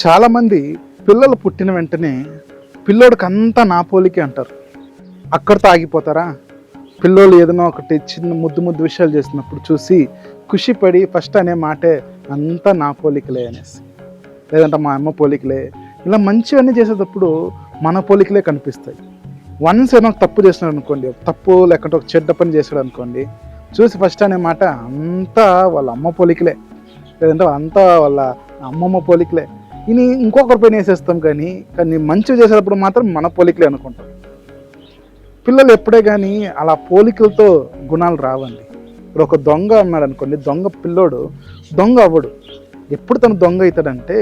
చాలామంది పిల్లలు పుట్టిన వెంటనే పిల్లోడికి అంతా నా పోలికే అంటారు. అక్కడితో ఆగిపోతారా? పిల్లోళ్ళు ఏదైనా ఒకటి చిన్న ముద్దు ముద్దు విషయాలు చేసినప్పుడు చూసి ఖుషిపడి ఫస్ట్ అనే మాటే అంతా నా పోలికలే అనేసి, లేదంటే మా అమ్మ పోలికలే, ఇలా మంచివన్నీ చేసేటప్పుడు మన పోలికలే కనిపిస్తాయి. వన్స్ ఏదో తప్పు చేస్తున్నాడు అనుకోండి, తప్పు లేకుంటే ఒక చెడ్డ పని చేశాడు అనుకోండి, చూసి ఫస్ట్ అనే మాట అంతా వాళ్ళ అమ్మ పోలికలే, లేదంటే అంతా వాళ్ళ అమ్మమ్మ పోలికలే ఇని ఇంకొకరి పైన వేసేస్తాం. కానీ మంచిగా చేసేటప్పుడు మాత్రం మన పోలికలే అనుకుంటాం. పిల్లలు ఎప్పుడే కానీ అలా పోలికలతో గుణాలు రావండి. ఇప్పుడు ఒక దొంగ అన్నాడు అనుకోండి, దొంగ పిల్లోడు దొంగ అవ్వడు. ఎప్పుడు తను దొంగ అవుతాడంటే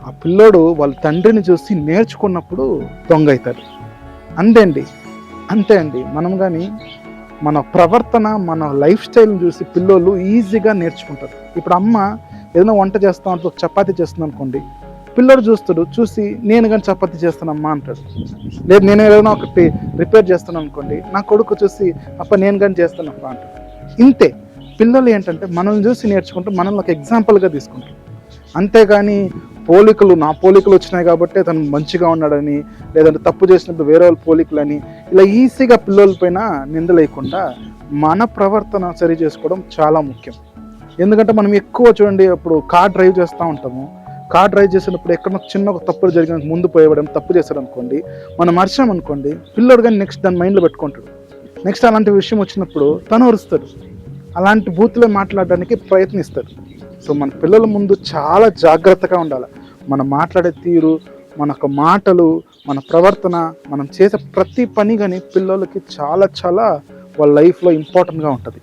ఆ పిల్లోడు వాళ్ళ తండ్రిని చూసి నేర్చుకున్నప్పుడు దొంగ అవుతాడు. అంతే అండి. మనం కానీ మన ప్రవర్తన, మన లైఫ్ స్టైల్ని చూసి పిల్లోళ్ళు ఈజీగా నేర్చుకుంటారు. ఇప్పుడు అమ్మ ఏదైనా వంట చేస్తాం అంటే చపాతీ చేస్తుంది అనుకోండి, పిల్లోడు చూస్తాడు, చూసి నేను కానీ చపాతీ చేస్తానమ్మా అంటాడు. లేదు నేను ఏదైనా ఒకటి రిపేర్ చేస్తాను అనుకోండి, నా కొడుకు చూసి అప్ప నేను కానీ చేస్తానప్ప అంటాడు. ఇంతే పిల్లలు ఏంటంటే మనల్ని చూసి నేర్చుకుంటూ మనల్ని ఒక ఎగ్జాంపుల్గా తీసుకుంటారు. అంతేగాని నా పోలికలు వచ్చినాయి కాబట్టి తను మంచిగా ఉన్నాడని, లేదంటే తప్పు చేసినప్పుడు వేరే వాళ్ళ పోలికలని ఇలా ఈజీగా పిల్లల పైన నిందలేయకుండా మన ప్రవర్తన సరి చేసుకోవడం చాలా ముఖ్యం. ఎందుకంటే మనం ఎక్కువ చూడండి, ఇప్పుడు కార్ డ్రైవ్ చేస్తూ ఉంటాము. కార్ డ్రైవ్ చేసినప్పుడు ఎక్కడో చిన్న ఒక తప్పులు జరిగిన ముందు పోయేవడం, తప్పు చేశాడు అనుకోండి, మనం మర్చాం అనుకోండి, పిల్లోడు కానీ నెక్స్ట్ దాని మైండ్లో పెట్టుకుంటాడు. నెక్స్ట్ అలాంటి విషయం వచ్చినప్పుడు తను అరుస్తాడు, అలాంటి బూతులే మాట్లాడడానికి ప్రయత్నిస్తాడు. సో మన పిల్లల ముందు చాలా జాగ్రత్తగా ఉండాలి. మనం మాట్లాడే తీరు, మన మాటలు, మన ప్రవర్తన, మనం చేసే ప్రతి పని కానీ పిల్లలకి చాలా వాళ్ళ లైఫ్లో ఇంపార్టెంట్గా ఉంటుంది.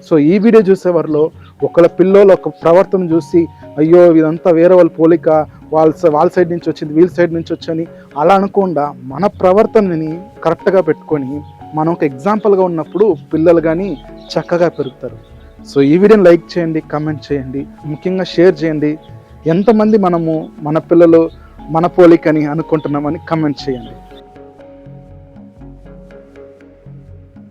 సో ఈ వీడియో చూసేవారిలో ఒకళ్ళ పిల్లలు ఒక ప్రవర్తన చూసి అయ్యో ఇదంతా వేరే వాళ్ళ పోలిక, వాళ్ళ సైడ్ నుంచి వచ్చింది, వీళ్ళ సైడ్ నుంచి వచ్చని అలా అనకుండా మన ప్రవర్తనని కరెక్ట్గా పెట్టుకొని మనం ఒక ఎగ్జాంపుల్గా ఉన్నప్పుడు పిల్లలు కానీ చక్కగా పెరుగుతారు. సో ఈ వీడియోని లైక్ చేయండి, కామెంట్ చేయండి, ముఖ్యంగా షేర్ చేయండి. ఎంతమంది మన పిల్లలు మన పోలికని అనుకుంటున్నామని కామెంట్ చేయండి.